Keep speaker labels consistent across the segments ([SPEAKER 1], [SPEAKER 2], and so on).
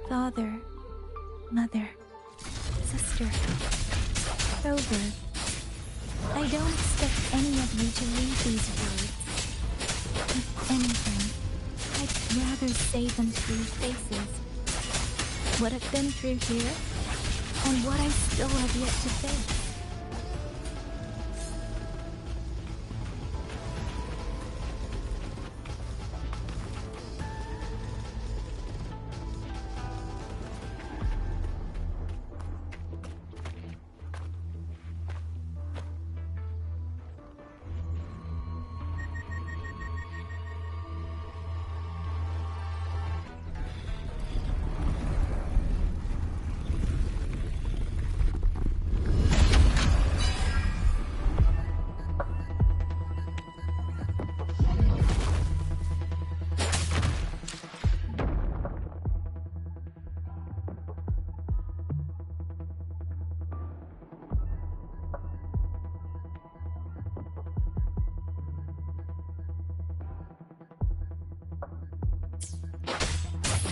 [SPEAKER 1] Father, mother, sister, Grover. I don't expect any of you to read these words. If anything, I'd rather say them to your faces. What I've been through here, and what I still have yet to face.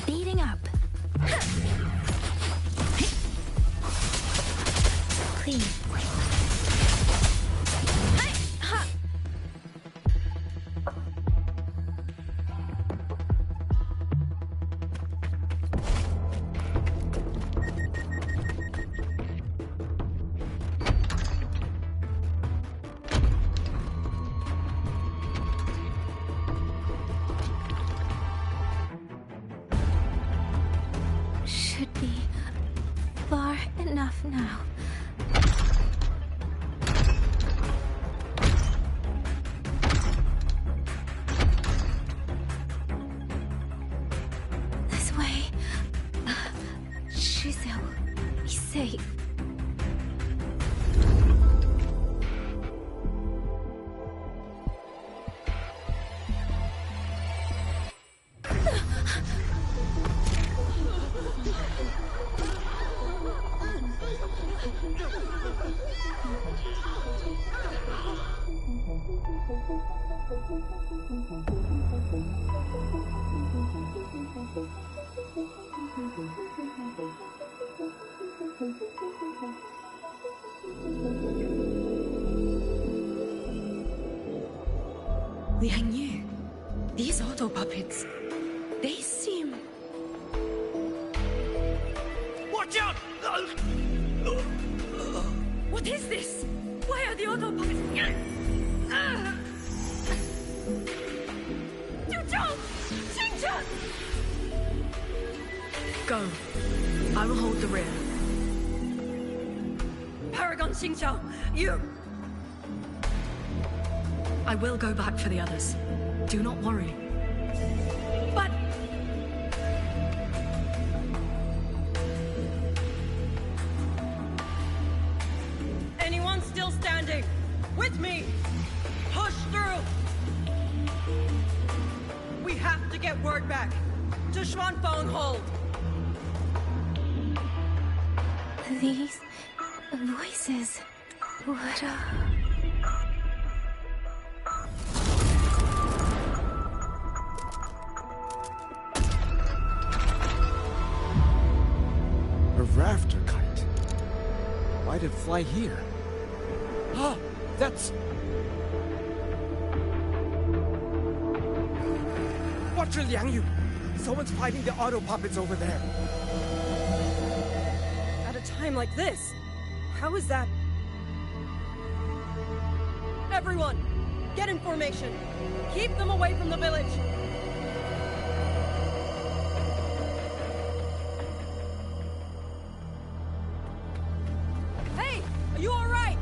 [SPEAKER 1] Speeding up. Clean. Should be far enough now. This way. Shizu, be safe.
[SPEAKER 2] Liang Yu, these auto puppets, they seem...
[SPEAKER 3] Watch out!
[SPEAKER 2] What is this? Why are the auto puppets... Zhou! Xingqiang! Go. I will hold the rear. Paragon Xingqiang, you... I will go back for the others. Do not worry. But...
[SPEAKER 4] Anyone still standing? With me! Push through! We have to get word back. To Xuanfeng hold!
[SPEAKER 1] These voices... What
[SPEAKER 3] A rafter kite. Why'd it fly here? Ah, that's... Watch it, Liang Yu! Someone's fighting the auto puppets over there.
[SPEAKER 4] At a time like this, how is that? Everyone, get in formation. Keep them away from the village. Hey, are you all right?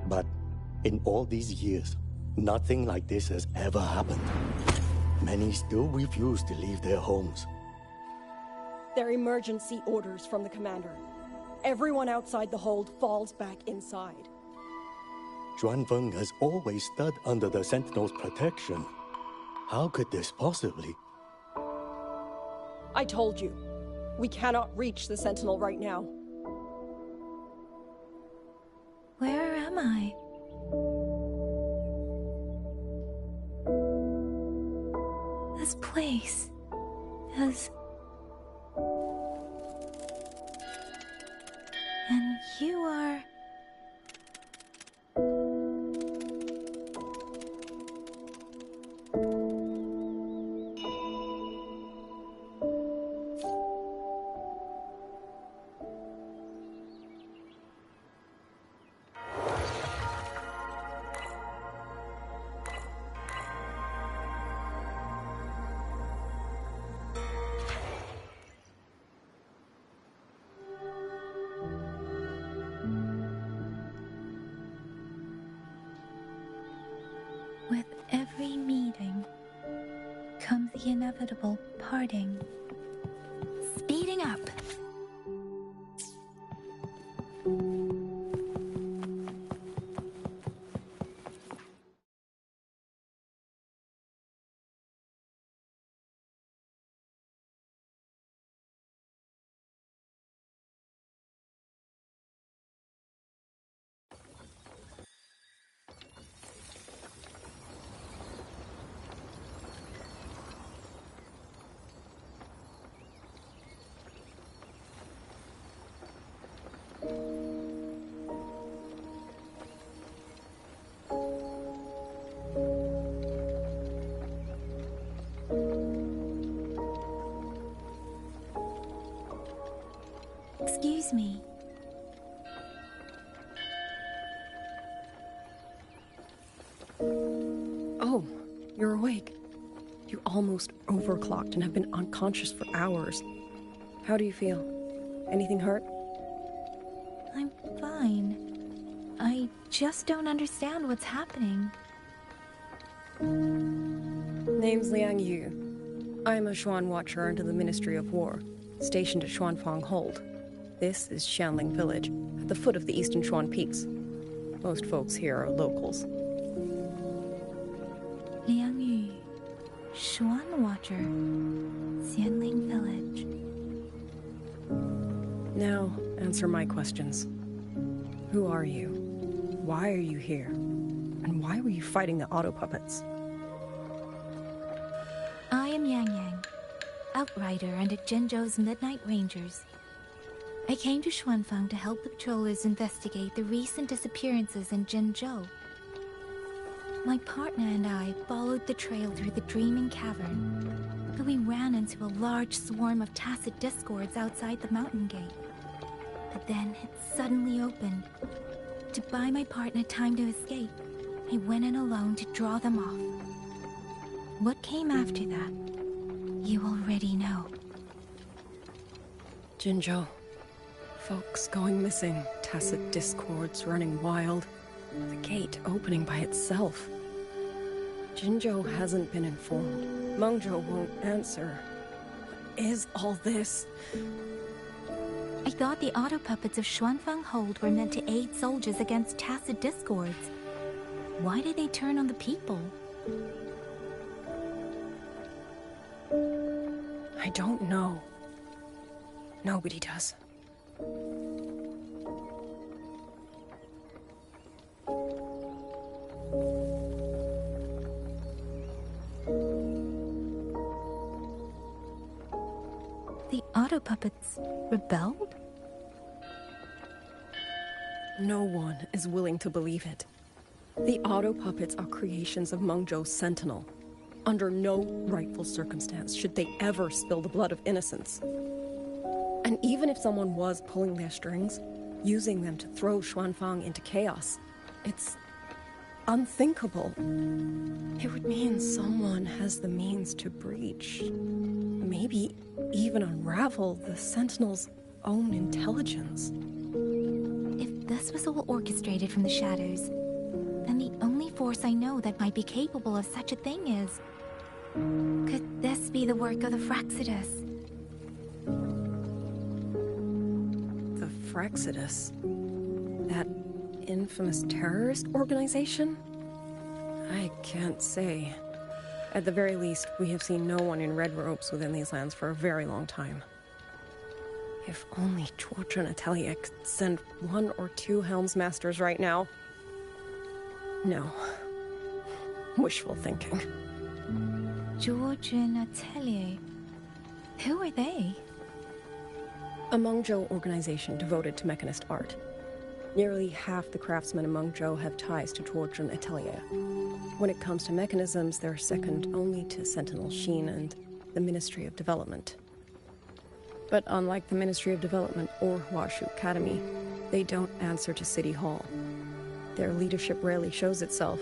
[SPEAKER 5] But in all these years, nothing like this has ever happened. Many still refuse to leave their homes.
[SPEAKER 6] They're emergency orders from the commander. Everyone outside the hold falls back inside.
[SPEAKER 5] Xuanfeng has always stood under the Sentinel's protection. How could this possibly?
[SPEAKER 6] I told you, we cannot reach the Sentinel right now.
[SPEAKER 1] Where am I? This place is... And you are... With every meeting comes the inevitable parting. Speeding up. Excuse me.
[SPEAKER 6] Oh, you're awake. You almost overclocked and have been unconscious for hours. How do you feel? Anything hurt?
[SPEAKER 1] I'm fine. I just don't understand what's happening.
[SPEAKER 6] Name's Liang Yu. I'm a Xuan Watcher under the Ministry of War, stationed at Xuanfang Hold. This is Xianling Village, at the foot of the Eastern Xuan Peaks. Most folks here are locals.
[SPEAKER 1] Liang Yu, Xuan Watcher, Xianling Village.
[SPEAKER 6] Now, answer my questions. Who are you? Why are you here? And why were you fighting the auto puppets?
[SPEAKER 1] I am Yang Yang, Outrider under Jinzhou's Midnight Rangers. I came to Xuanfang to help the patrollers investigate the recent disappearances in Jinzhou. My partner and I followed the trail through the Dreaming Cavern, but we ran into a large swarm of Tacet Discords outside the mountain gate. But then it suddenly opened. To buy my partner time to escape, I went in alone to draw them off. What came after that, you already know.
[SPEAKER 6] Jinzhou. Folks going missing, Tacet Discords running wild. The gate opening by itself. Jinzhou hasn't been informed. Mengzhou won't answer. What is all this?
[SPEAKER 1] I thought the auto puppets of Xuanfeng Hold were meant to aid soldiers against tacit discords. Why did they turn on the people?
[SPEAKER 6] I don't know. Nobody does.
[SPEAKER 1] The auto puppets rebelled?
[SPEAKER 6] No one is willing to believe it. The auto puppets are creations of Mengzhou's Sentinel. Under no rightful circumstance should they ever spill the blood of innocents. And even if someone was pulling their strings, using them to throw Xuanfang into chaos, it's unthinkable. It would mean someone has the means to breach, maybe even unravel the Sentinel's own intelligence.
[SPEAKER 1] If this was all orchestrated from the shadows, then the only force I know that might be capable of such a thing is... Could this be the work of the Fraxidus?
[SPEAKER 6] The Fraxidus? That infamous terrorist organization? I can't say. At the very least, we have seen no one in red robes within these lands for a very long time. If only Chuochen Atelier could send 1 or 2 Helmsmasters right now. No. Wishful thinking.
[SPEAKER 1] Georgian Atelier. Who are they?
[SPEAKER 6] A Mengzhou organization devoted to mechanist art. Nearly half the craftsmen in Mengzhou have ties to Georgian Atelier. When it comes to mechanisms, they're second only to Sentinel Sheen and the Ministry of Development. But unlike the Ministry of Development or Huashu Academy, they don't answer to City Hall. Their leadership rarely shows itself.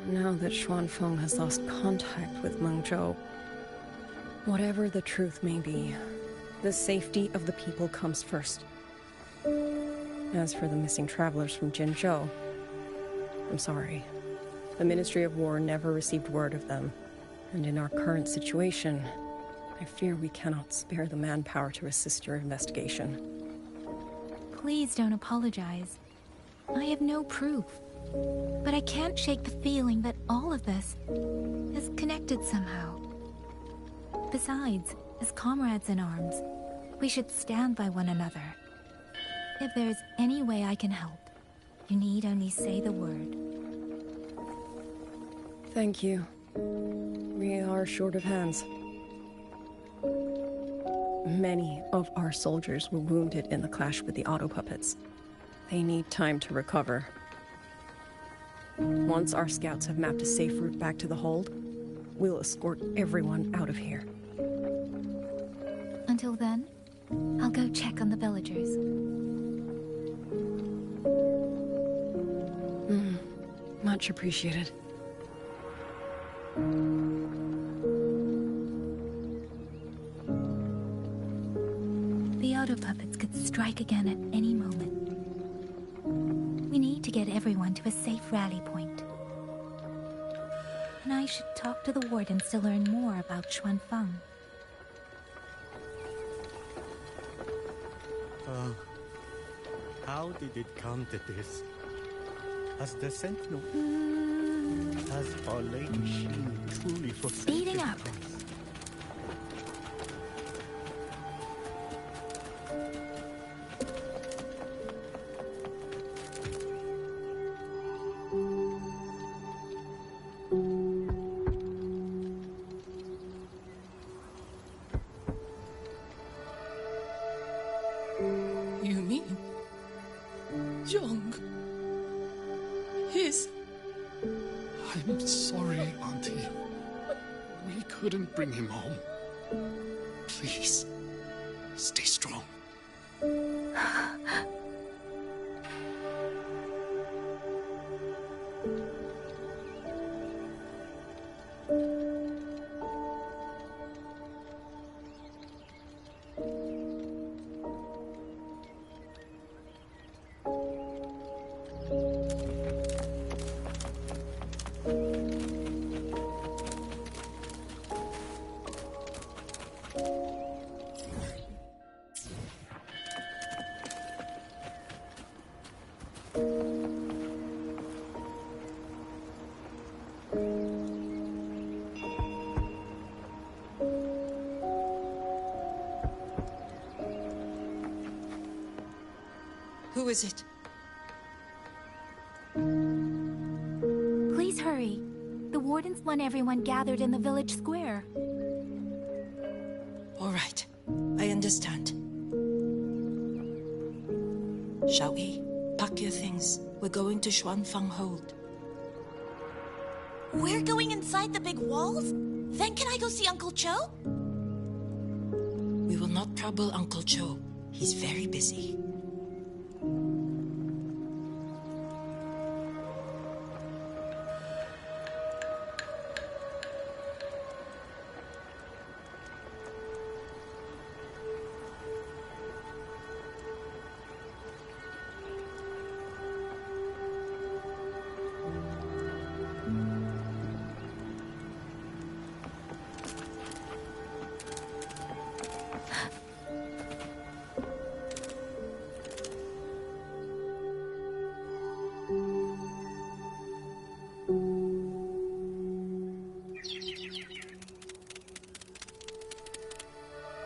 [SPEAKER 6] Now that Xuanfeng has lost contact with Mengzhou, whatever the truth may be, the safety of the people comes first. As for the missing travelers from Jinzhou, I'm sorry. The Ministry of War never received word of them, and in our current situation, I fear we cannot spare the manpower to assist your investigation.
[SPEAKER 1] Please don't apologize. I have no proof. But I can't shake the feeling that all of this is connected somehow. Besides, as comrades in arms, we should stand by one another. If there's any way I can help, you need only say the word.
[SPEAKER 6] Thank you. We are short of hands. Many of our soldiers were wounded in the clash with the auto puppets. They need time to recover. Once our scouts have mapped a safe route back to the hold, we'll escort everyone out of here.
[SPEAKER 1] Until then, I'll go check on the villagers.
[SPEAKER 6] Much appreciated.
[SPEAKER 1] The auto puppets could strike again at any moment. We need to get everyone to a safe rally point. And I should talk to the wardens to learn more about Xuanfeng.
[SPEAKER 5] How did it come to this? As the Sentinel, has Our Lady Sheen truly forsaken
[SPEAKER 1] Speeding up.
[SPEAKER 5] us?
[SPEAKER 7] You mean Jung? His...
[SPEAKER 8] I'm sorry, Auntie. We couldn't bring him home. Please, stay strong.
[SPEAKER 7] Who is it?
[SPEAKER 1] Please hurry. The wardens want everyone gathered in the village square.
[SPEAKER 7] All right. I understand. Shall we? Pack your things. We're going to Xuanfang Hold.
[SPEAKER 9] We're going inside the big walls? Then can I go see Uncle Joe?
[SPEAKER 7] We will not trouble Uncle Joe. He's very busy.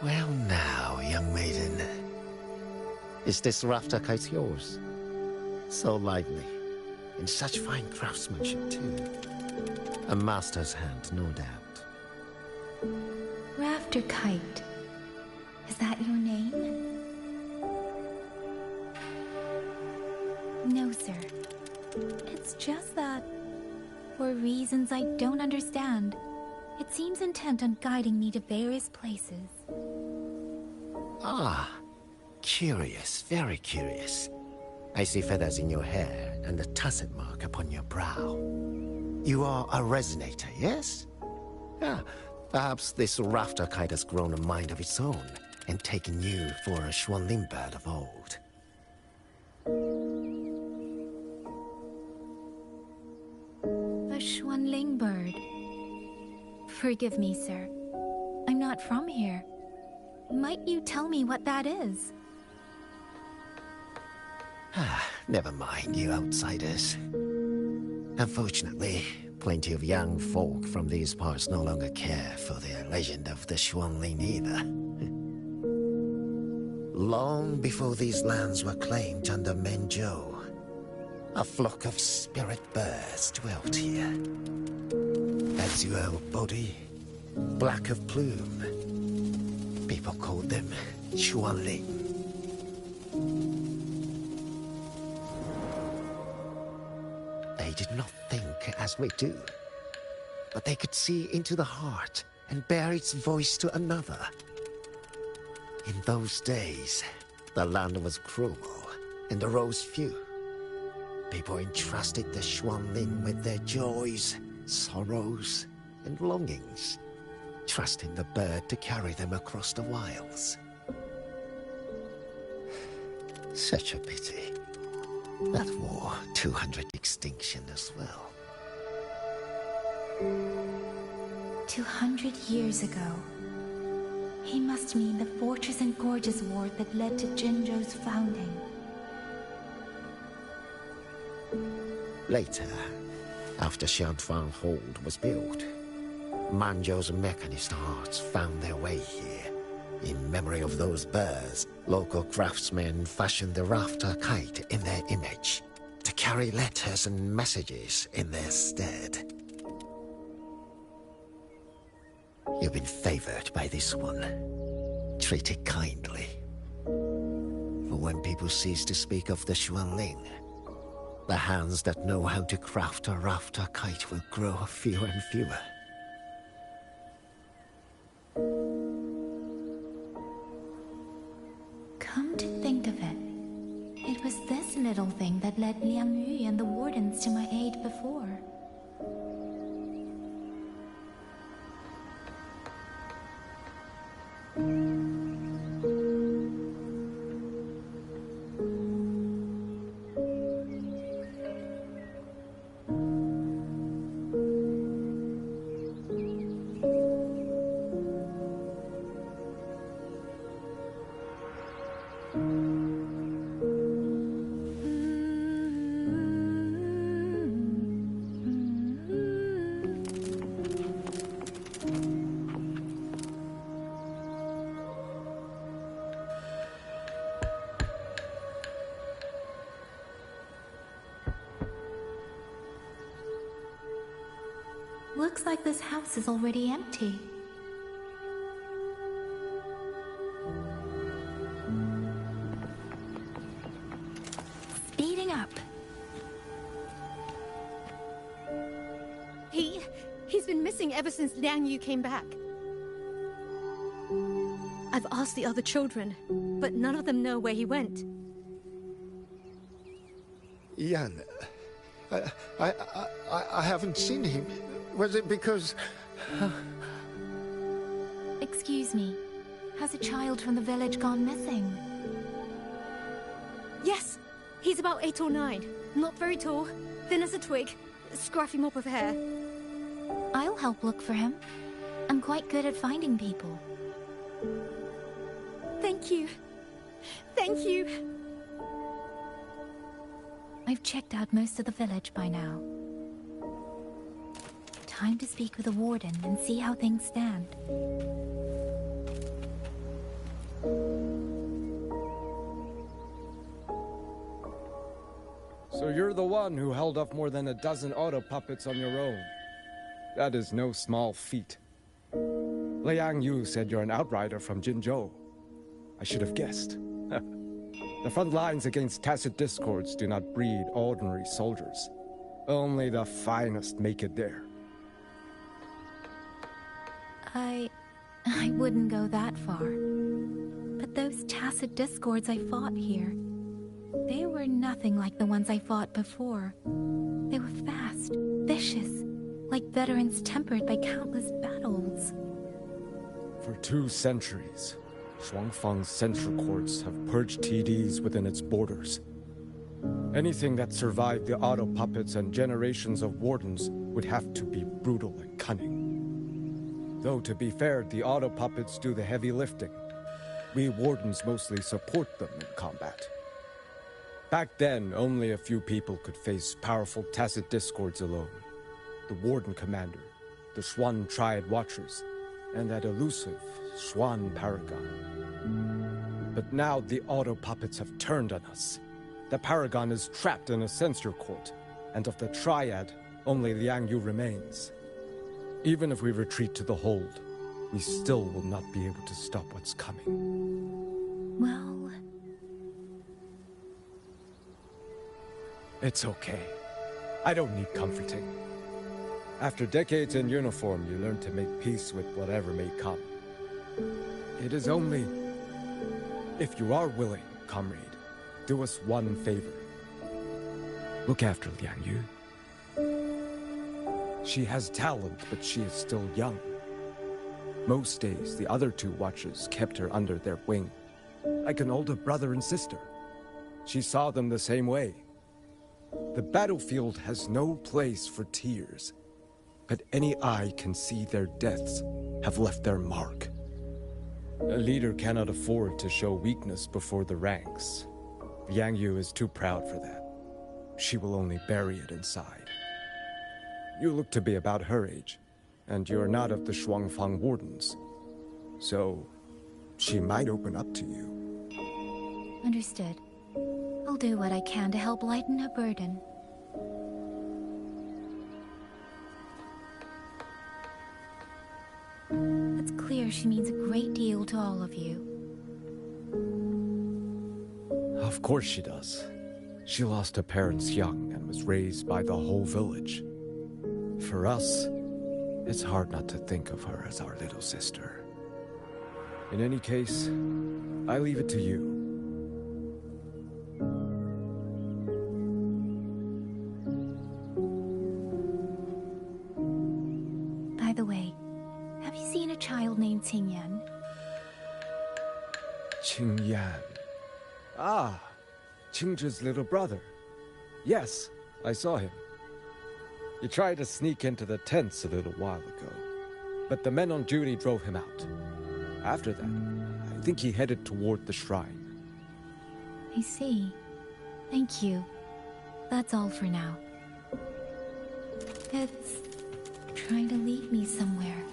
[SPEAKER 10] Well now, young maiden. Is this rafter kite yours? So lively, and such fine craftsmanship too. A master's hand, no doubt.
[SPEAKER 1] Rafter Kite. Is that your name? No, sir. It's just that, for reasons I don't understand, it seems intent on guiding me to various places.
[SPEAKER 10] Ah, curious, very curious. I see feathers in your hair and a tusset mark upon your brow. You are a resonator, yes? Ah, perhaps this rafter kite has grown a mind of its own and taken you for a Xuanling bird of old.
[SPEAKER 1] A Xuanling bird. Forgive me, sir. I'm not from here. Might you tell me what that is?
[SPEAKER 10] Ah, never mind, you outsiders. Unfortunately, plenty of young folk from these parts no longer care for the legend of the Xuanling either. Long before these lands were claimed under Menzhou, a flock of spirit birds dwelt here. Azure body, black of plume. People called them Xuanling. They did not think as we do, but they could see into the heart and bear its voice to another. In those days, the land was cruel and arose few. People entrusted the Xuanling with their joys, sorrows, and longings, trusting the bird to carry them across the wilds. Such a pity. That war 200 extinction as well.
[SPEAKER 1] 200 years ago. He must mean the Fortress and Gorges War that led to Jinzhou's founding.
[SPEAKER 10] Later, after Xuanfang Hold was built, Manzhou's mechanist arts found their way here. In memory of those birds, local craftsmen fashioned the rafter kite in their image to carry letters and messages in their stead. You've been favored by this one. Treat it kindly. For when people cease to speak of the Xuanling, the hands that know how to craft a rafter kite will grow fewer and fewer.
[SPEAKER 1] Come to think of it, it was this little thing that led Liang Yu and the wardens to my aid before. Looks like this house is already empty. Speeding up.
[SPEAKER 11] He's been missing ever since Liang Yu came back. I've asked the other children, but none of them know where he went.
[SPEAKER 10] Yan, I haven't seen him. Was it because...
[SPEAKER 1] Excuse me. Has a child from the village gone missing?
[SPEAKER 11] Yes! He's about 8 or 9. Not very tall, thin as a twig, scruffy mop of hair.
[SPEAKER 1] I'll help look for him. I'm quite good at finding people.
[SPEAKER 11] Thank you. Thank you.
[SPEAKER 1] I've checked out most of the village by now. Time to speak with the warden and see how things stand.
[SPEAKER 3] So you're the one who held off more than a dozen auto puppets on your own. That is no small feat. Liang Yu said you're an outrider from Jinzhou. I should have guessed. The front lines against tacit discords do not breed ordinary soldiers. Only the finest make it there.
[SPEAKER 1] I wouldn't go that far. But those tacit discords I fought here, they were nothing like the ones I fought before. They were fast, vicious, like veterans tempered by countless battles.
[SPEAKER 3] For 2 centuries, Shuangfang's central courts have purged TDs within its borders. Anything that survived the auto puppets and generations of wardens would have to be brutal and cunning. Though to be fair, the auto puppets do the heavy lifting. We wardens mostly support them in combat. Back then, only a few people could face powerful tacit discords alone. The Warden Commander, the Xuan Triad Watchers, and that elusive Xuan Paragon. But now the auto puppets have turned on us. The Paragon is trapped in a censor court, and of the Triad, only Liang Yu remains. Even if we retreat to the hold, we still will not be able to stop what's coming.
[SPEAKER 1] Well...
[SPEAKER 3] It's okay. I don't need comforting. After decades in uniform, you learn to make peace with whatever may come. It is only... if you are willing, comrade, do us one favor. Look after Liang Yu. She has talent, but she is still young. Most days, the other 2 watchers kept her under their wing, like an older brother and sister. She saw them the same way. The battlefield has no place for tears, but any eye can see their deaths have left their mark. A leader cannot afford to show weakness before the ranks. Liang Yu is too proud for that. She will only bury it inside. You look to be about her age, and you're not of the Shuangfang Wardens. So, she might open up to you.
[SPEAKER 1] Understood. I'll do what I can to help lighten her burden. It's clear she means a great deal to all of you.
[SPEAKER 3] Of course she does. She lost her parents young and was raised by the whole village. For us, it's hard not to think of her as our little sister. In any case, I leave it to you.
[SPEAKER 1] By the way, have you seen a child named Qingyan?
[SPEAKER 3] Qingyan. Ah, Qingzhi's little brother. Yes, I saw him. He tried to sneak into the tents a little while ago, but the men on duty drove him out. After that, I think he headed toward the shrine.
[SPEAKER 1] I see. Thank you. That's all for now. It's trying to lead me somewhere.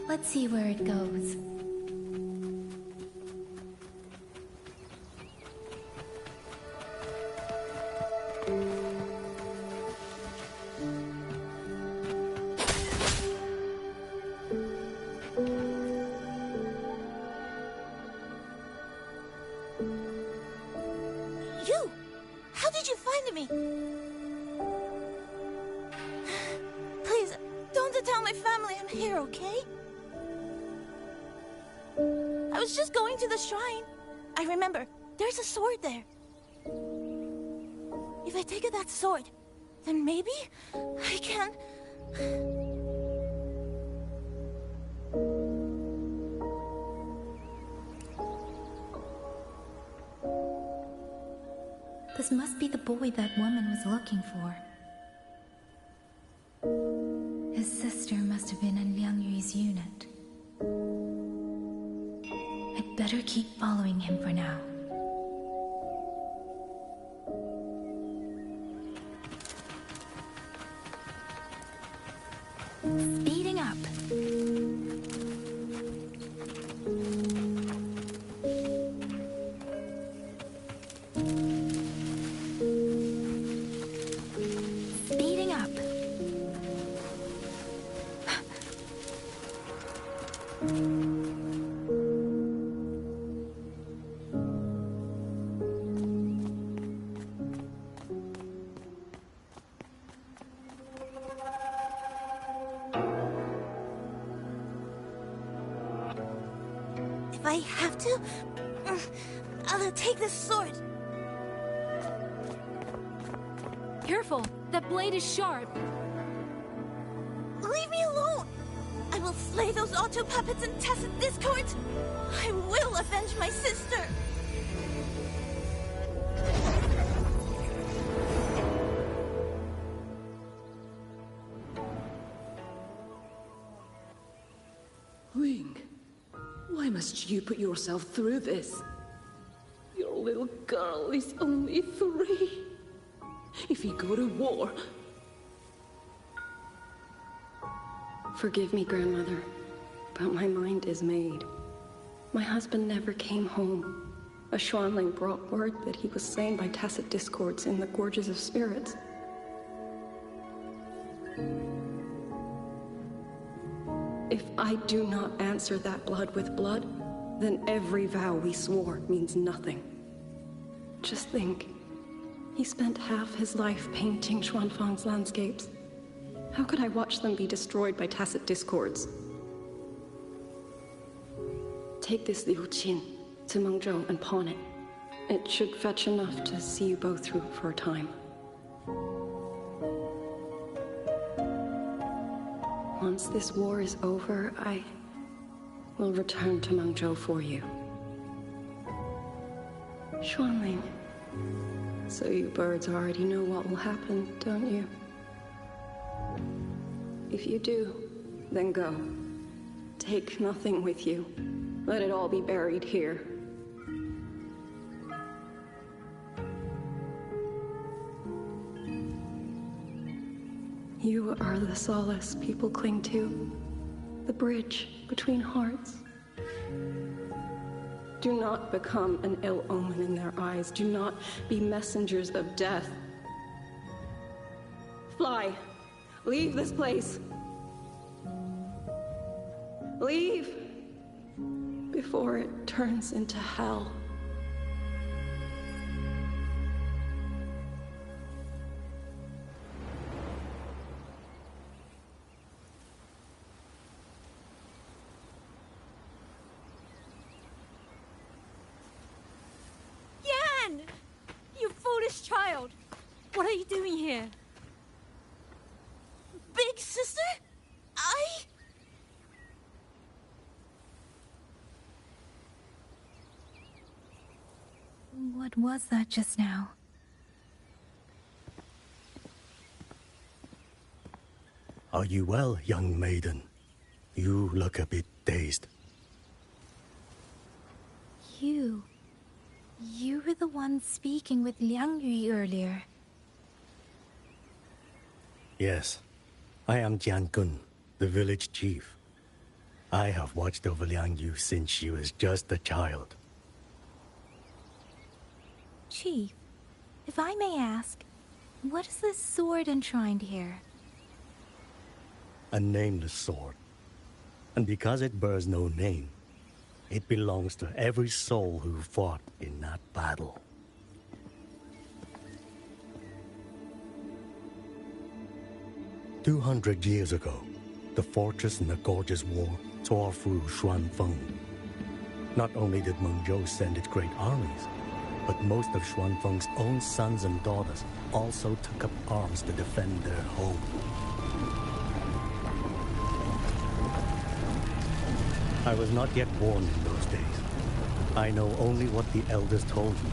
[SPEAKER 1] Let's see where it goes.
[SPEAKER 9] You! How did you find me? Please, don't tell my family I'm here, okay? I was just going to the shrine. I remember, there's a sword there. If I take that sword, then maybe I can...
[SPEAKER 1] This must be the boy that woman was looking for. His sister must have been in Liang Yu's unit. I'd better keep following him for now. Speeding up. Speeding up.
[SPEAKER 9] If I have to, I'll take this sword.
[SPEAKER 11] Careful! That blade is sharp!
[SPEAKER 9] Leave me alone! I will slay those auto puppets and tacit discords! I will avenge my sister!
[SPEAKER 12] Ling, why must you put yourself through this? Your little girl is only 3. If you go to war...
[SPEAKER 6] Forgive me, Grandmother, but my mind is made. My husband never came home. A Xuanling brought word that he was slain by tacit discords in the Gorges of Spirits. If I do not answer that blood with blood, then every vow we swore means nothing. Just think, he spent half his life painting Xuanfang's landscapes. How could I watch them be destroyed by tacit discords? Take this Liu Qin to Mengzhou and pawn it. It should fetch enough to see you both through for a time. Once this war is over, I will return to Mengzhou for you. Xuanling, so you birds already know what will happen, don't you? If you do, then go. Take nothing with you. Let it all be buried here. You are the solace people cling to, the bridge between hearts. Do not become an ill omen in their eyes. Do not be messengers of death. Fly. Leave this place. Leave before it turns into hell.
[SPEAKER 11] Yan! You foolish child! What are you doing here?
[SPEAKER 9] Big sister?
[SPEAKER 1] What was that just now?
[SPEAKER 5] Are you well, young maiden? You look a bit dazed.
[SPEAKER 1] You were the one speaking with Liang Yu earlier.
[SPEAKER 5] Yes, I am Jian Gun, the village chief. I have watched over Liang Yu since she was just a child.
[SPEAKER 1] Chief, if I may ask, what is this sword enshrined here?
[SPEAKER 5] A nameless sword. And because it bears no name, it belongs to every soul who fought in that battle. 200 years ago, the fortress in the Gorgeous War tore through Xuanfeng. Not only did Meng Zhou send its great armies, but most of Xuanfeng's own sons and daughters also took up arms to defend their home. I was not yet born in those days. I know only what the elders told me.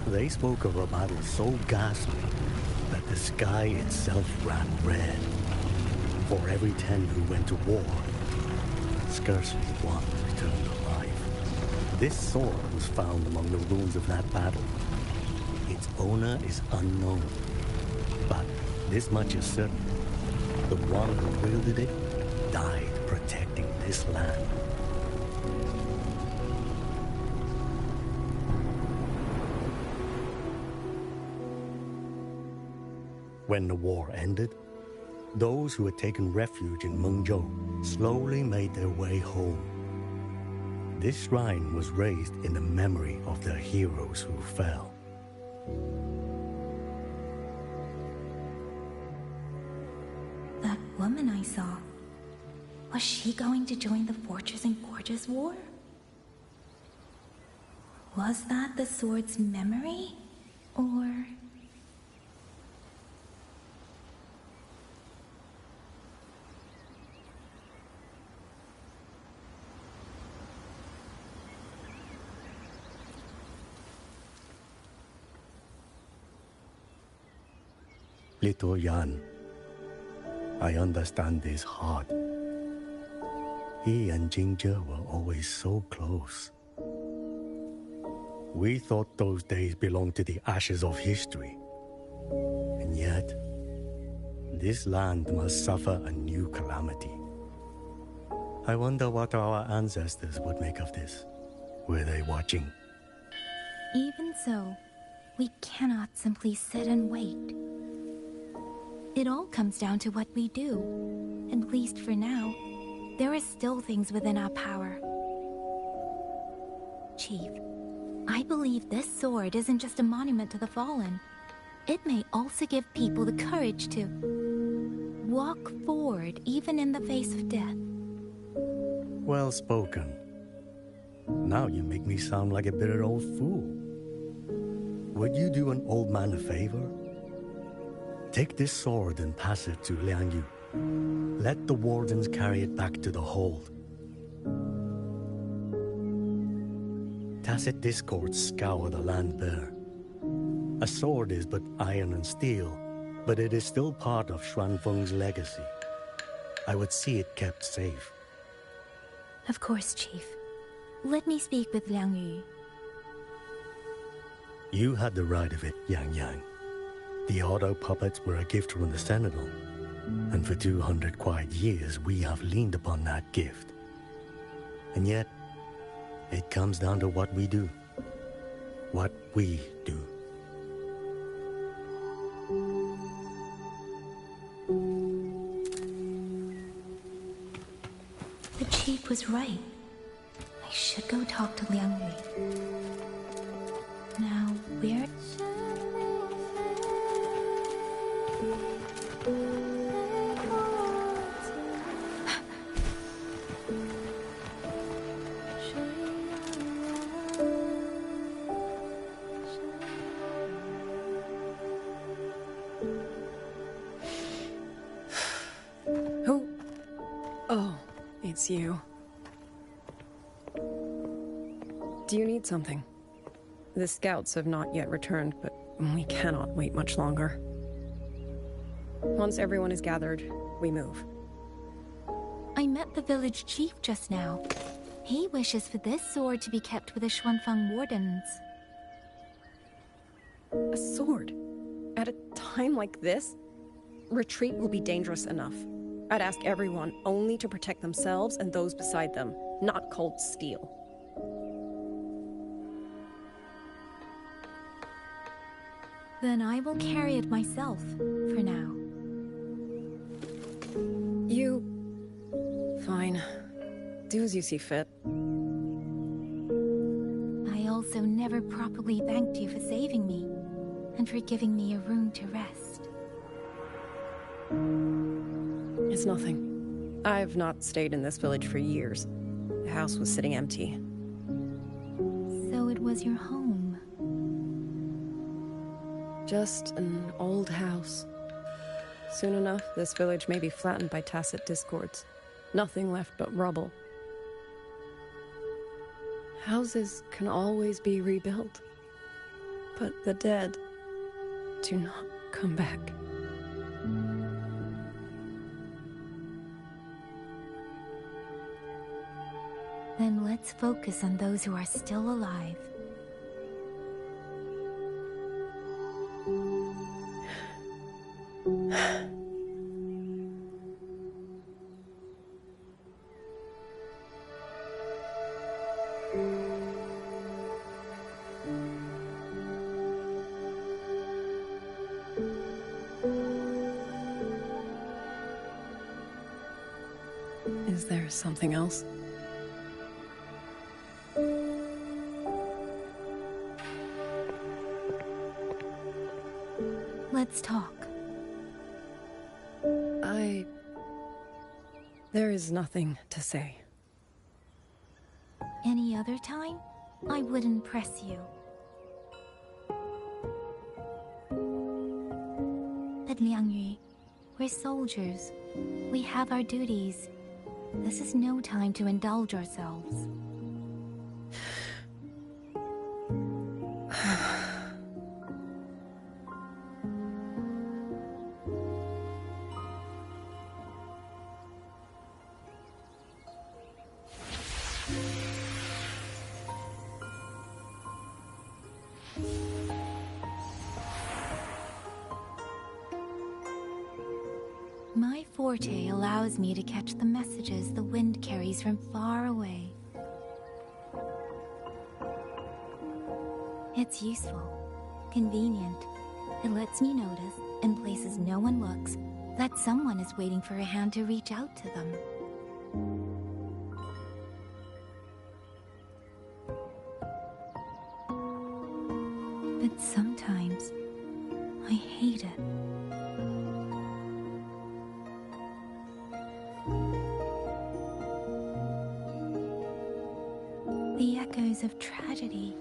[SPEAKER 5] They spoke of a battle so ghastly that the sky itself ran red. For every 10 who went to war, scarcely one returned alive. This sword was found among the ruins of that battle. Its owner is unknown, but this much is certain. The one who wielded it died protecting this land. When the war ended, those who had taken refuge in Mengzhou slowly made their way home. This shrine was raised in the memory of the heroes who fell.
[SPEAKER 1] That woman I saw, was she going to join the Fortress and Gorgeous War? Was that the sword's memory? Or...
[SPEAKER 5] Little Yan, I understand his heart. He and Jingzhe were always so close. We thought those days belonged to the ashes of history. And yet, this land must suffer a new calamity. I wonder what our ancestors would make of this. Were they watching?
[SPEAKER 1] Even so, we cannot simply sit and wait. It all comes down to what we do. At least for now, there are still things within our power. Chief, I believe this sword isn't just a monument to the fallen. It may also give people the courage to walk forward even in the face of death.
[SPEAKER 5] Well spoken. Now you make me sound like a bitter old fool. Would you do an old man a favor? Take this sword and pass it to Liang Yu. Let the wardens carry it back to the hold. Tacit discords scour the land bare. A sword is but iron and steel, but it is still part of Xuanfeng's legacy. I would see it kept safe.
[SPEAKER 1] Of course, Chief. Let me speak with Liang Yu.
[SPEAKER 5] You had the right of it, Yang Yang. The auto puppets were a gift from the Sentinel, and for 200 quiet years we have leaned upon that gift. And yet, it comes down to what we do. What we do.
[SPEAKER 1] The Chief was right. I should go talk to Liang Yu. Now, where...
[SPEAKER 6] Who? Oh, it's you. Do you need something? The scouts have not yet returned, but we cannot wait much longer. Once everyone is gathered, we move.
[SPEAKER 1] I met the village chief just now. He wishes for this sword to be kept with the Xuanfeng wardens.
[SPEAKER 6] A sword? At a time like this? Retreat will be dangerous enough. I'd ask everyone only to protect themselves and those beside them, not cold steel.
[SPEAKER 1] Then I will carry it myself, for now.
[SPEAKER 6] You... Fine. Do as you see fit.
[SPEAKER 1] I also never properly thanked you for saving me, and for giving me a room to rest.
[SPEAKER 6] It's nothing. I've not stayed in this village for years. The house was sitting empty.
[SPEAKER 1] So it was your home.
[SPEAKER 6] Just an old house. Soon enough, this village may be flattened by tacit discords. Nothing left but rubble. Houses can always be rebuilt. But the dead do not come back.
[SPEAKER 1] Then let's focus on those who are still alive.
[SPEAKER 6] Is there something else?
[SPEAKER 1] Let's talk.
[SPEAKER 6] There is nothing to say.
[SPEAKER 1] Any other time, I wouldn't press you. But Liang Yu, we're soldiers. We have our duties. This is no time to indulge ourselves. My forte allows me to catch the messages the wind carries from far away. It's useful, convenient. It lets me notice, in places no one looks, that someone is waiting for a hand to reach out to them. But sometimes, I hate it. The echoes of tragedy,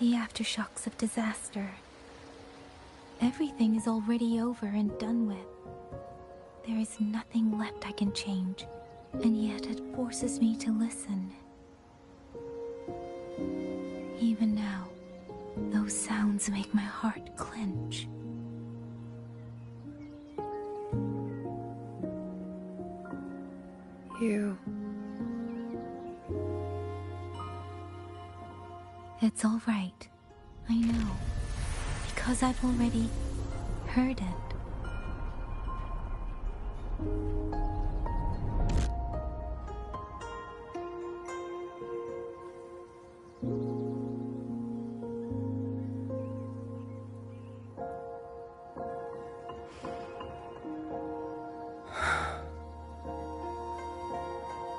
[SPEAKER 1] the aftershocks of disaster. Everything is already over and done with. There is nothing left I can change, and yet it forces me to listen. Even now, those sounds make my heart clench. It's all right. I know. Because I've already heard it.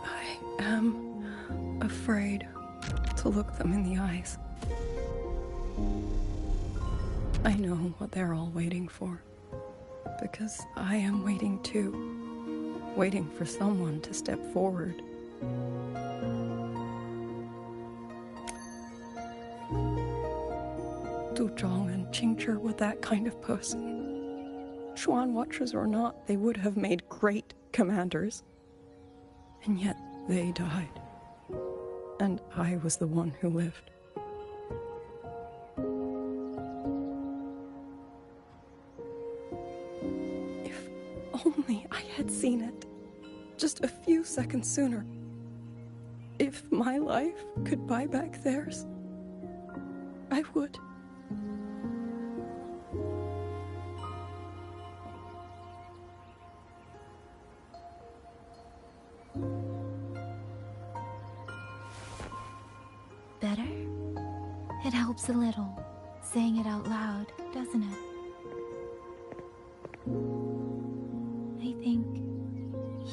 [SPEAKER 6] I am afraid to look them in the eyes. I know what they're all waiting for, because I am waiting too, waiting for someone to step forward. Du Zhong and Qingzhi were that kind of person. Xuan Watchers or not, they would have made great commanders. And yet they died. And I was the one who lived. If only I had seen it just a few seconds sooner. If my life could buy back theirs, I would.
[SPEAKER 1] Better? It helps a little, saying it out loud, doesn't it? I think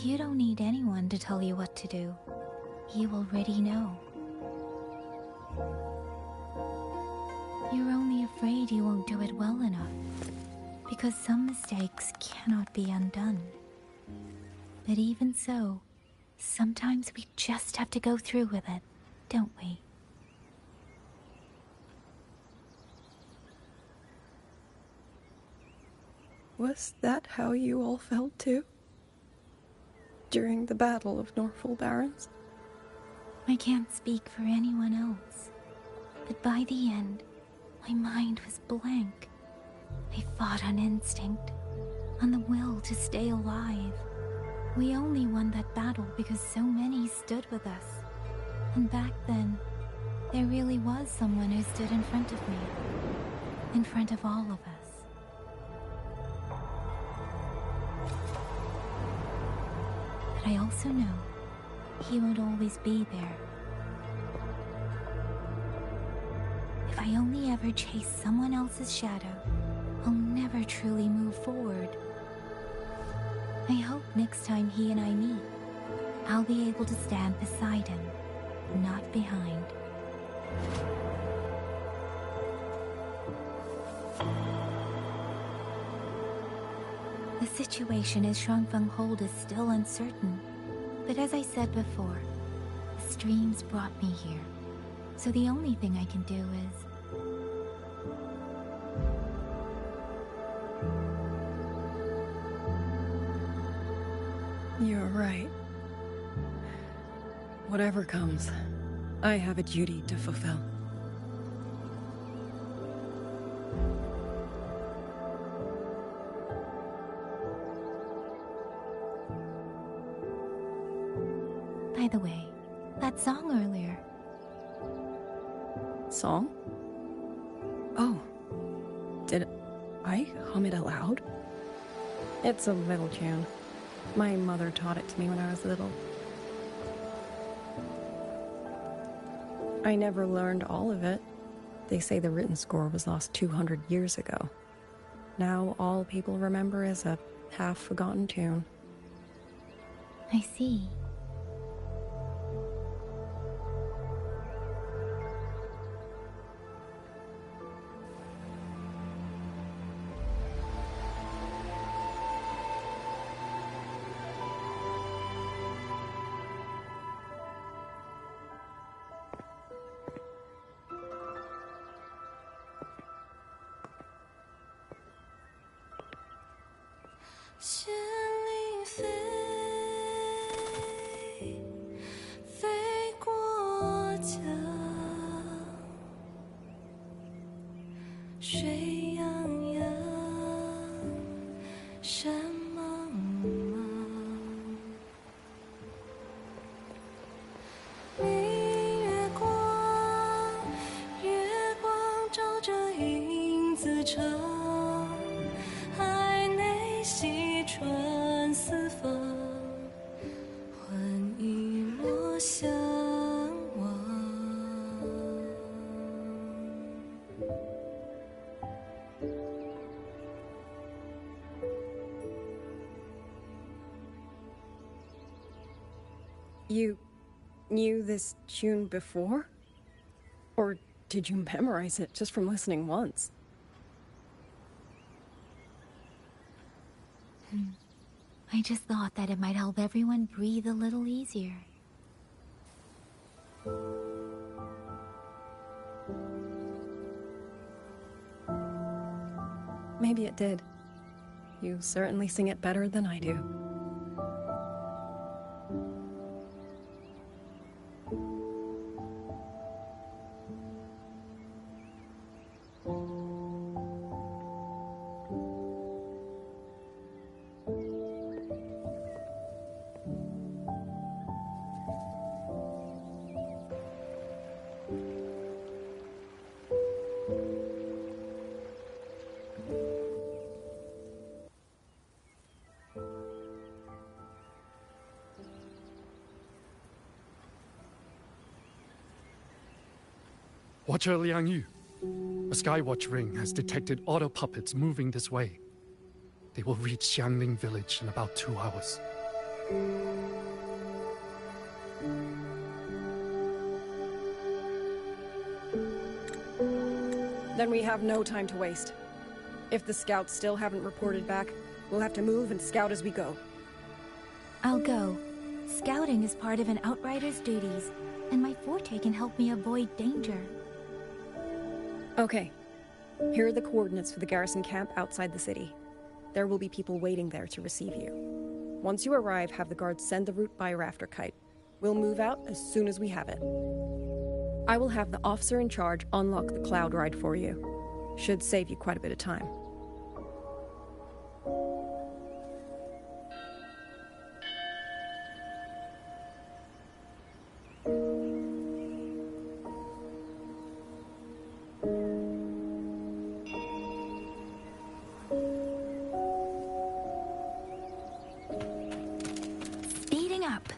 [SPEAKER 1] you don't need anyone to tell you what to do. You already know. You're only afraid you won't do it well enough, because some mistakes cannot be undone. But even so, sometimes we just have to go through with it, don't we?
[SPEAKER 6] Was that how you all felt too? During the Battle of Norfolk Barrens?
[SPEAKER 1] I can't speak for anyone else, but by the end, my mind was blank. I fought on instinct, on the will to stay alive. We only won that battle because so many stood with us. And back then, there really was someone who stood in front of me. In front of all of us. But I also know he won't always be there. If I only ever chase someone else's shadow, I'll never truly move forward. I hope next time he and I meet, I'll be able to stand beside him, not behind. The situation at Shuangfeng Hold is still uncertain, but as I said before, the streams brought me here, so the only thing I can do is...
[SPEAKER 6] You're right. Whatever comes, I have a duty to fulfill.
[SPEAKER 1] By the way, that song earlier.
[SPEAKER 6] Song? Oh. Did I hum it aloud? It's a little tune. My mother taught it to me when I was little. I never learned all of it. They say the written score was lost 200 years ago. Now all people remember is a half-forgotten tune.
[SPEAKER 1] I see.
[SPEAKER 6] You knew this tune before? Or did you memorize it just from listening once?
[SPEAKER 1] I just thought that it might help everyone breathe a little easier.
[SPEAKER 6] Maybe it did. You certainly sing it better than I do.
[SPEAKER 8] Watcher Liang Yu, a Skywatch ring has detected auto puppets moving this way. They will reach Xiangling village in about 2 hours.
[SPEAKER 6] Then we have no time to waste. If the scouts still haven't reported back, we'll have to move and scout as we go.
[SPEAKER 1] I'll go. Scouting is part of an outrider's duties, and my forte can help me avoid danger.
[SPEAKER 6] Okay. Here are the coordinates for the garrison camp outside the city. There will be people waiting there to receive you. Once you arrive, have the guards send the route by Rafter Kite. We'll move out as soon as we have it. I will have the officer in charge unlock the Cloud Ride for you. Should save you quite a bit of time.
[SPEAKER 1] Speeding up.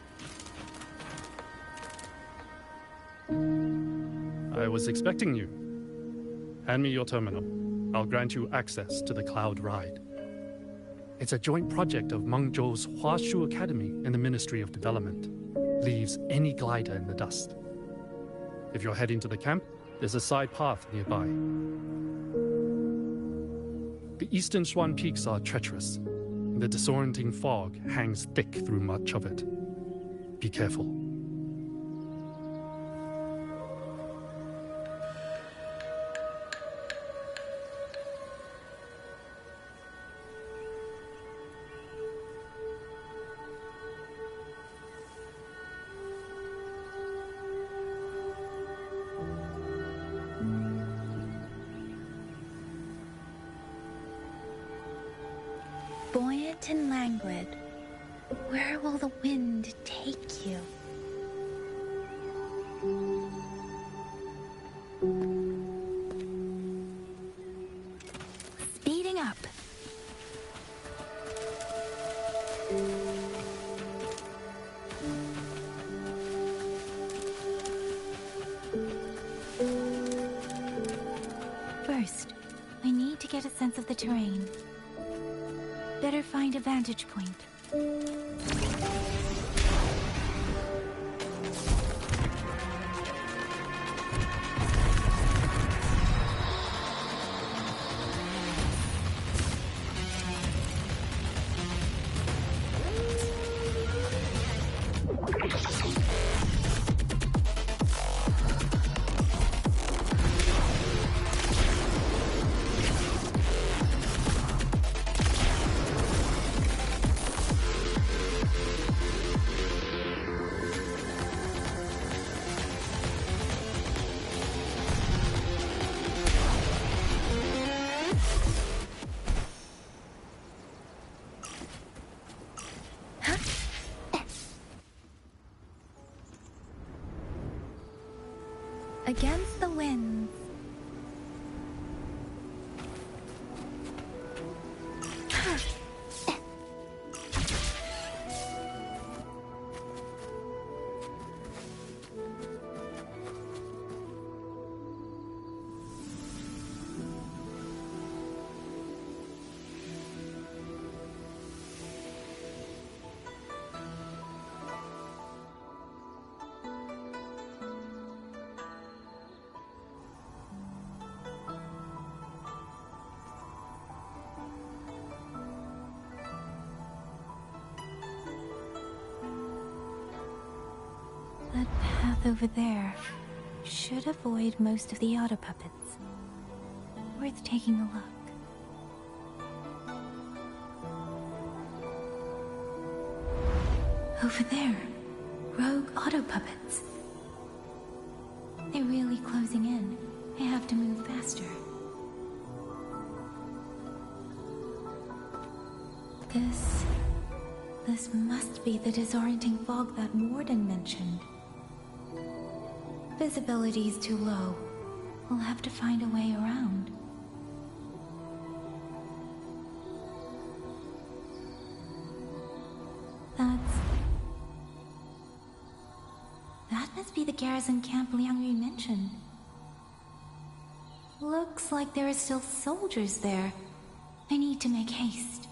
[SPEAKER 8] I was expecting you. Hand me your terminal. I'll grant you access to the Cloud Ride. It's a joint project of Mengzhou's Huashu Academy and the Ministry of Development. Leaves any glider in the dust. If you're heading to the camp, there's a side path nearby. The eastern Xuan Peaks are treacherous, and the disorienting fog hangs thick through much of it. Be careful.
[SPEAKER 1] Buoyant and languid, where will the wind take you? Speeding up. First, I need to get a sense of the terrain. Better find a vantage point. Against the winds. That path over there should avoid most of the auto puppets. Worth taking a look. Over there, rogue auto puppets. They're really closing in. I have to move faster. This must be the disorienting fog that Morden mentioned. Visibility's too low. We'll have to find a way around. That must be the garrison camp Liang Yu mentioned. Looks like there are still soldiers there. I need to make haste.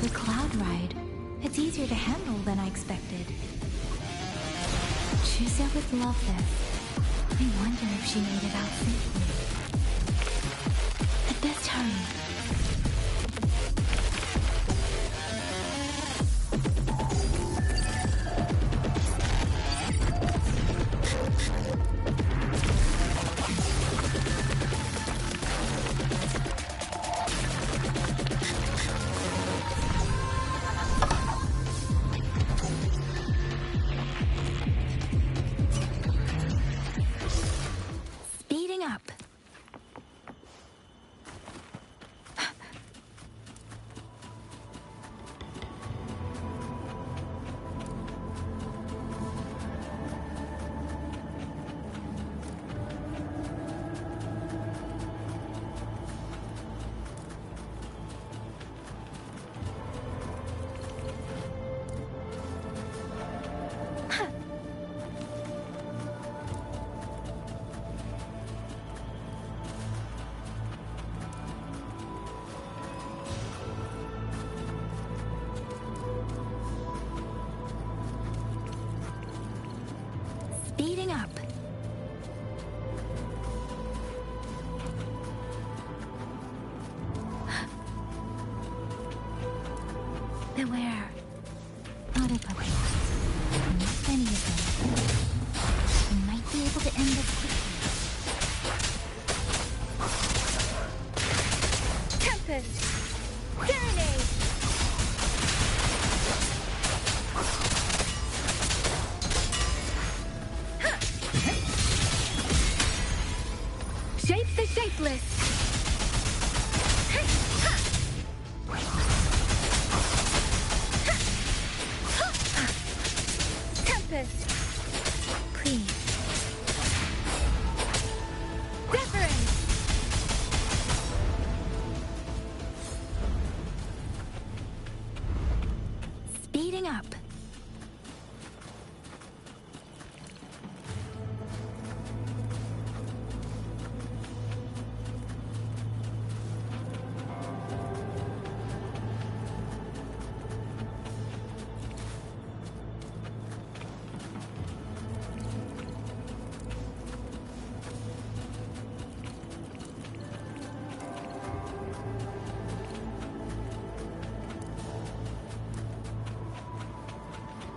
[SPEAKER 1] The Cloud Ride. It's easier to handle than I expected. Chusa would love this. I wonder if she made it out safely. I'd best hurry. Speeding up. Beware. Auto puppets. Not many of them. You might be able to end this quickly. Tempest! Serenade! Shape the shapeless! Tempest! Please. Deference! Speeding up.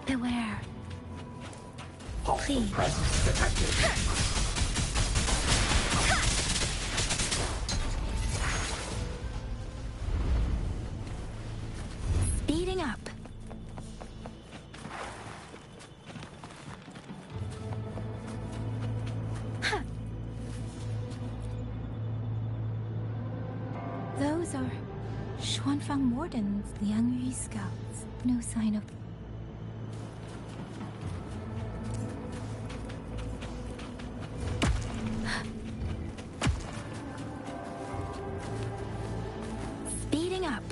[SPEAKER 1] Beware. Please. Speeding up. Those are Xuanfang Wardens, the Liang Yu scouts. No sign of... Speeding up.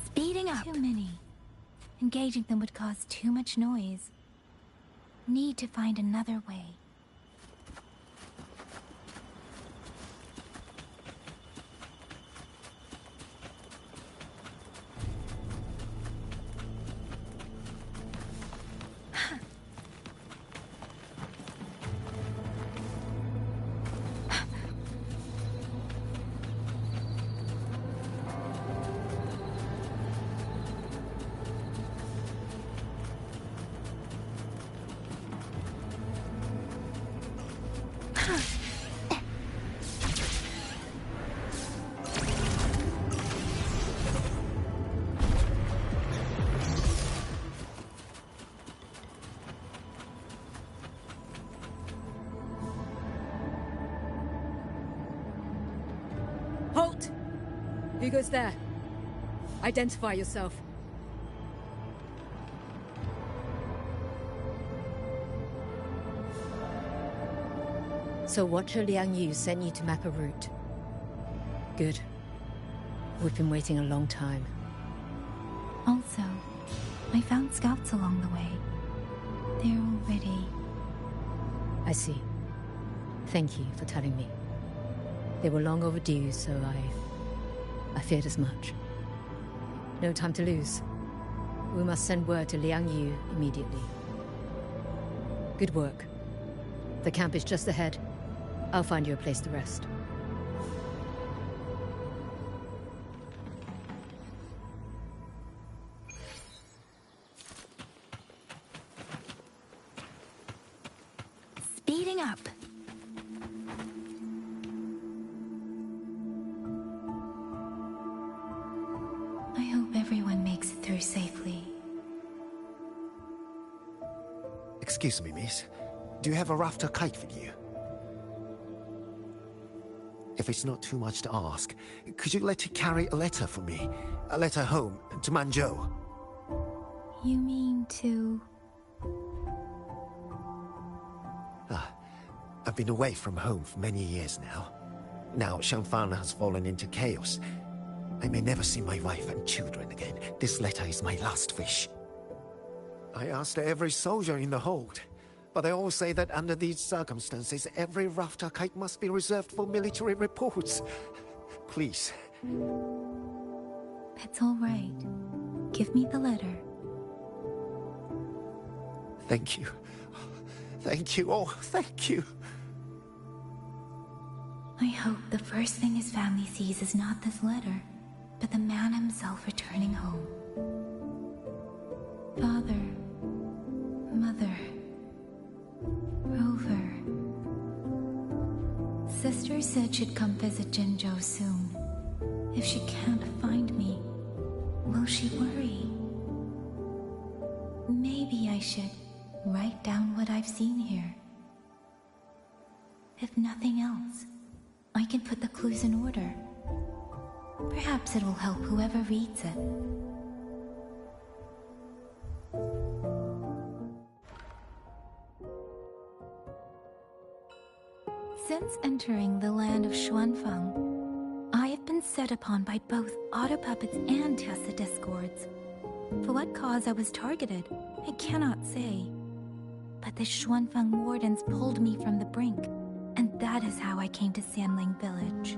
[SPEAKER 1] Speeding up. Too many. Engaging them would cause too much noise. Need to find another way.
[SPEAKER 11] Who goes there? Identify yourself.
[SPEAKER 13] So Watcher Liang Yu sent you to map a route. Good. We've been waiting a long time.
[SPEAKER 1] Also, I found scouts along the way. They're already...
[SPEAKER 13] I see. Thank you for telling me. They were long overdue, so I feared as much. No time to lose. We must send word to Liang Yu immediately. Good work. The camp is just ahead. I'll find you a place to rest.
[SPEAKER 1] Speeding up. I hope everyone makes it through safely.
[SPEAKER 10] Excuse me, miss. Do you have a rafter kite with you? If it's not too much to ask, could you let it carry a letter for me? A letter home, to Manzhou.
[SPEAKER 1] You mean to...
[SPEAKER 10] I've been away from home for many years now. Now Shangfang has fallen into chaos. I may never see my wife and children again. This letter is my last wish. I asked every soldier in the hold, but they all say that under these circumstances, every rafter kite must be reserved for military reports. Please.
[SPEAKER 1] It's all right. Give me the letter.
[SPEAKER 10] Thank you. Thank you. Oh, thank you.
[SPEAKER 1] I hope the first thing his family sees is not this letter, but the man himself returning home. Father, Mother, Rover. Sister said she'd come visit Jinzhou soon. If she can't find me, will she worry? Maybe I should write down what I've seen here. If nothing else, I can put the clues in order. Perhaps it'll help whoever reads it. Since entering the land of Xuanfang, I have been set upon by both Auto Puppets and Tessa Discords. For what cause I was targeted, I cannot say. But the Xuanfang wardens pulled me from the brink, and that is how I came to Sanling Village.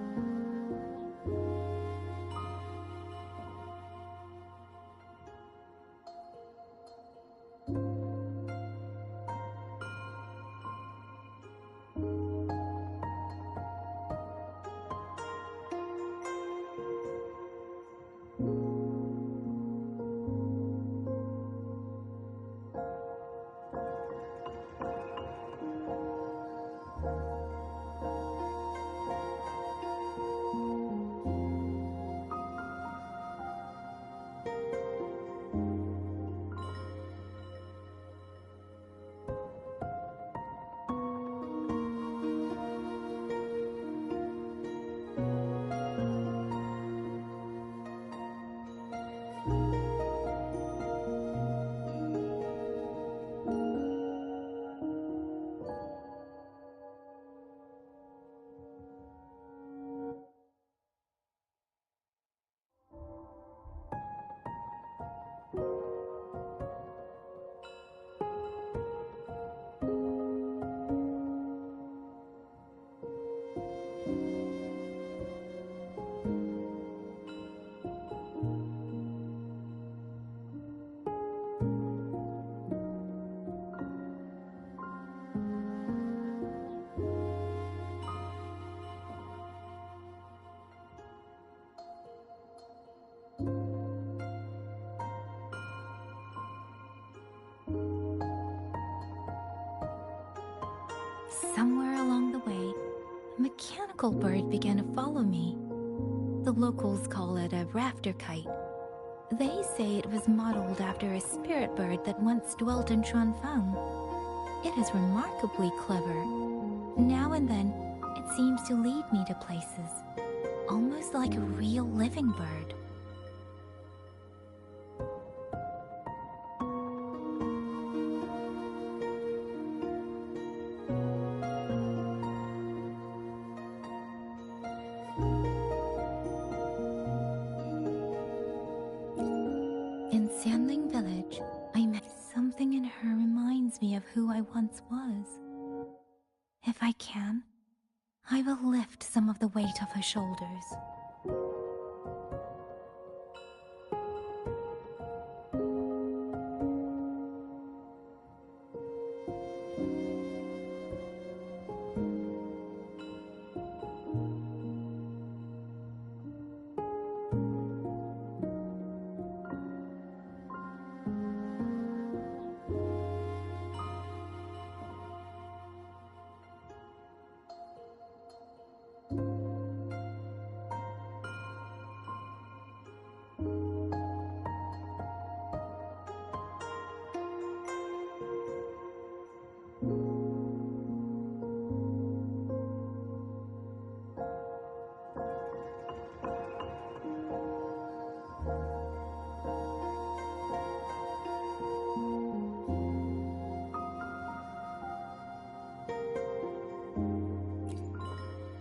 [SPEAKER 1] Somewhere along the way, a mechanical bird began to follow me. The locals call it a rafter kite. They say it was modeled after a spirit bird that once dwelt in Xuanfang. It is remarkably clever. Now and then, it seems to lead me to places. almost like a real living bird. In Sandling Village, I met something in her reminds me of who I once was. If I can, I will lift some of the weight of her shoulders.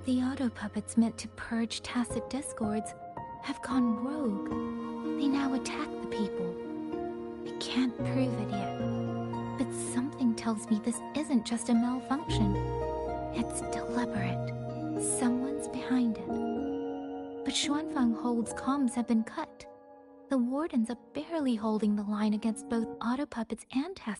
[SPEAKER 1] The auto puppets meant to purge tacit discords have gone rogue. They now attack the people. I can't prove it yet, but something tells me this isn't just a malfunction. It's deliberate. Someone's behind it. But Xuanfang Hold's comms have been cut. The wardens are barely holding the line against both auto puppets and tacit